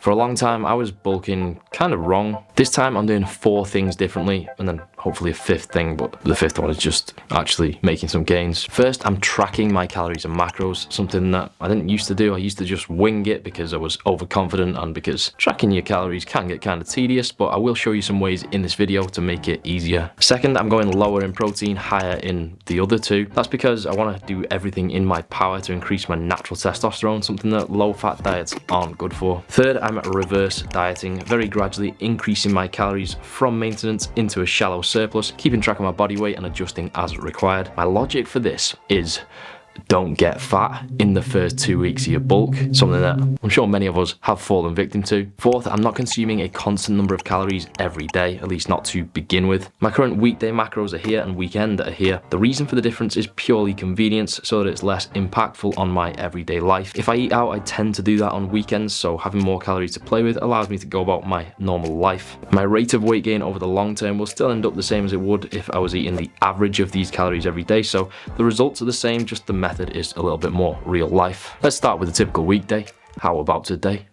For a long time, I was bulking kind of wrong. This time I'm doing 4 things differently, and then hopefully a 5th thing, but the 5th one is just actually making some gains. First, I'm tracking my calories and macros, something that I didn't used to do. I used to just wing it because I was overconfident and because tracking your calories can get kind of tedious, but I will show you some ways in this video to make it easier. Second, I'm going lower in protein, higher in the other 2. That's because I want to do everything in my power to increase my natural testosterone, something that low-fat diets aren't good for. Third, I'm reverse dieting, very gradually increasing my calories from maintenance into a shallow surplus, keeping track of my body weight and adjusting as required. My logic for this is don't get fat in the first 2 weeks of your bulk, something that I'm sure many of us have fallen victim to. Fourth, I'm not consuming a constant number of calories every day, at least not to begin with. My current weekday macros are here and weekend are here. The reason for the difference is purely convenience, so that it's less impactful on my everyday life. If I eat out, I tend to do that on weekends, so having more calories to play with allows me to go about my normal life. My rate of weight gain over the long term will still end up the same as it would if I was eating the average of these calories every day, so the results are the same, just the method is a little bit more real life. Let's start with a typical weekday. How about today?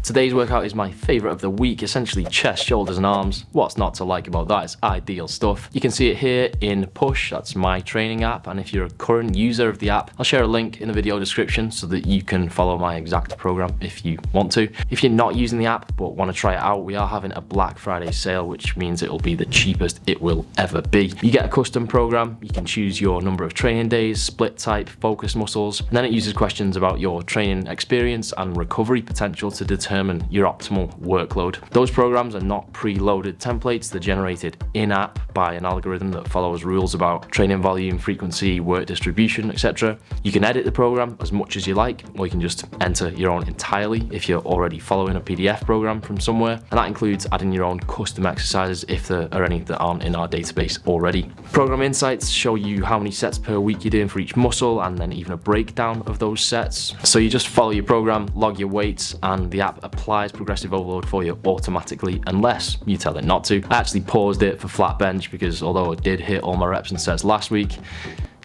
Today's workout is my favorite of the week, essentially chest, shoulders and arms. What's not to like about that? It's ideal stuff. You can see it here in Push, that's my training app, and if you're a current user of the app, I'll share a link in the video description so that you can follow my exact program if you want to. If you're not using the app but want to try it out, we are having a Black Friday sale, which means it'll be the cheapest it will ever be. You get a custom program, you can choose your number of training days, split type, focus muscles, and then it uses questions about your training experience and recovery potential to determine your optimal workload. Those programs are not preloaded templates, they're generated in-app by an algorithm that follows rules about training volume, frequency, work distribution, etc. You can edit the program as much as you like, or you can just enter your own entirely if you're already following a PDF program from somewhere, and that includes adding your own custom exercises if there are any that aren't in our database already. Program insights show you how many sets per week you're doing for each muscle, and then even a breakdown of those sets. So you just follow your program, log your weights, and the app applies progressive overload for you automatically unless you tell it not to. I actually paused it for flat bench because although I did hit all my reps and sets last week,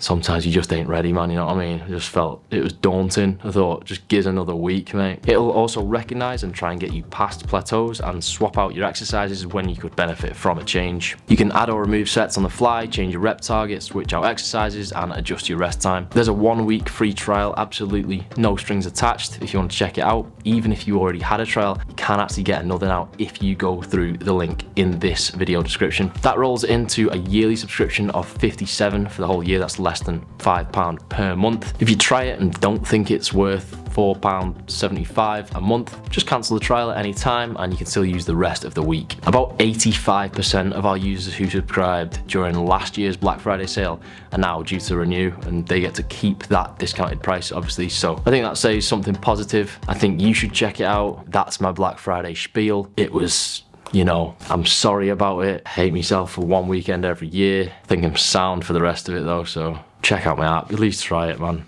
sometimes you just ain't ready, man, you know what I mean? I just felt it was daunting. I thought, just give us another week, mate. It'll also recognize and try and get you past plateaus and swap out your exercises when you could benefit from a change. You can add or remove sets on the fly, change your rep targets, switch out exercises, and adjust your rest time. There's a 1-week free trial, absolutely no strings attached if you want to check it out. Even if you already had a trial, you can actually get another now if you go through the link in this video description. That rolls into a yearly subscription of $57 for the whole year. That's less than £5 per month. If you try it and don't think it's worth £4.75 a month, just cancel the trial at any time and you can still use the rest of the week. About 85% of our users who subscribed during last year's Black Friday sale are now due to renew, and they get to keep that discounted price, obviously. So I think that says something positive. I think you should check it out. That's my Black Friday spiel. It was, you know, I'm sorry about it. I hate myself for one weekend every year. I think I'm sound for the rest of it though, so check out my app. At least try it, man.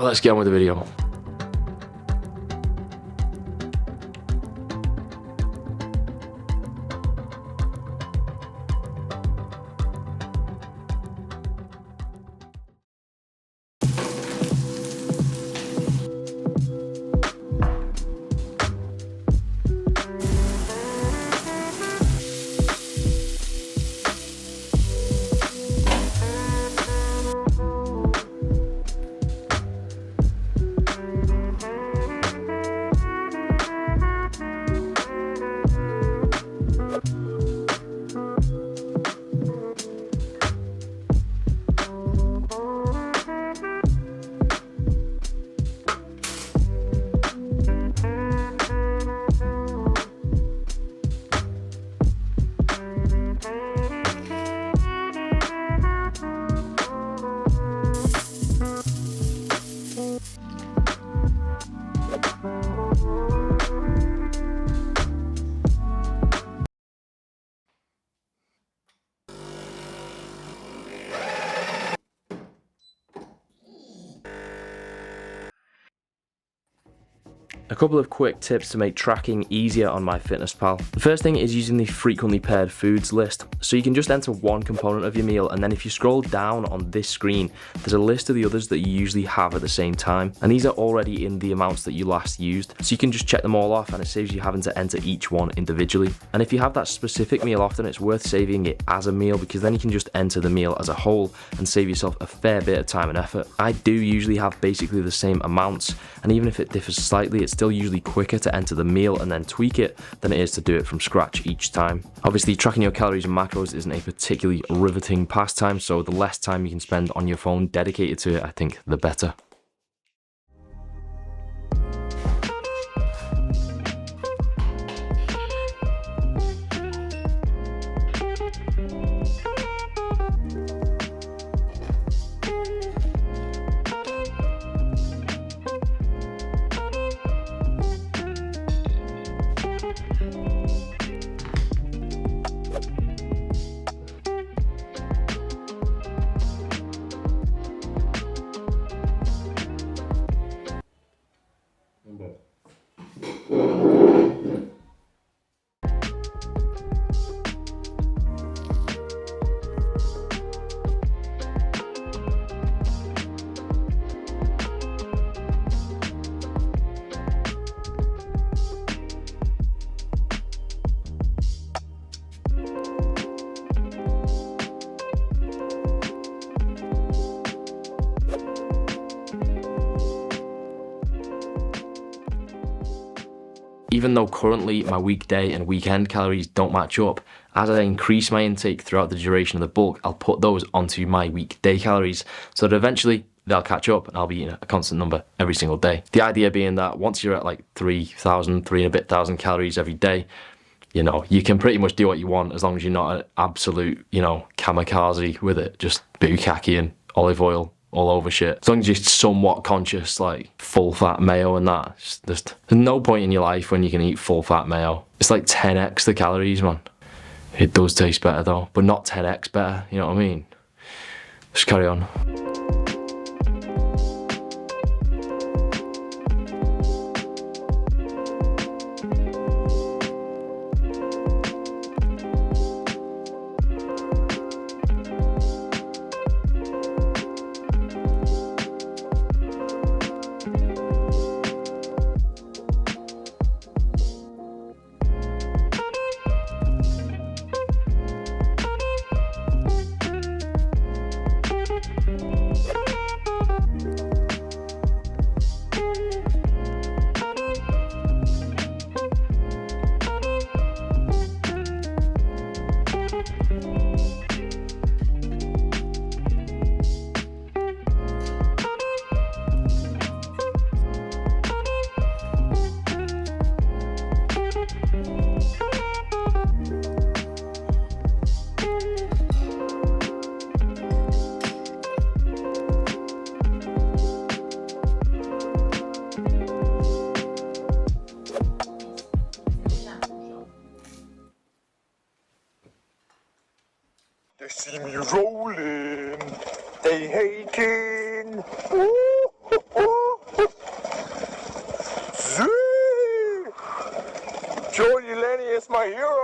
Let's get on with the video. couple of quick tips to make tracking easier on MyFitnessPal. The first thing is using the frequently paired foods list. So you can just enter one component of your meal, and then if you scroll down on this screen, there's a list of the others that you usually have at the same time. And these are already in the amounts that you last used. So you can just check them all off, and it saves you having to enter each one individually. And if you have that specific meal often, it's worth saving it as a meal, because then you can just enter the meal as a whole and save yourself a fair bit of time and effort. I do usually have basically the same amounts, and even if it differs slightly, it's still usually quicker to enter the meal and then tweak it than it is to do it from scratch each time. Obviously, tracking your calories and macros isn't a particularly riveting pastime, so the less time you can spend on your phone dedicated to it, I think the better. Even though currently my weekday and weekend calories don't match up, as I increase my intake throughout the duration of the bulk, I'll put those onto my weekday calories so that eventually they'll catch up and I'll be eating a constant number every single day. The idea being that once you're at like 3,000, 3 and a bit thousand calories every day, you know, you can pretty much do what you want as long as you're not an absolute, you know, kamikaze with it, just bukkake and olive oil all over shit. As long as you're somewhat conscious, like full fat mayo and that, there's no point in your life when you can eat full fat mayo. It's like 10x the calories, man. It does taste better though, but not 10x better, you know what I mean? Just carry on. They see me rolling, they hating. Joey Lenny is my hero.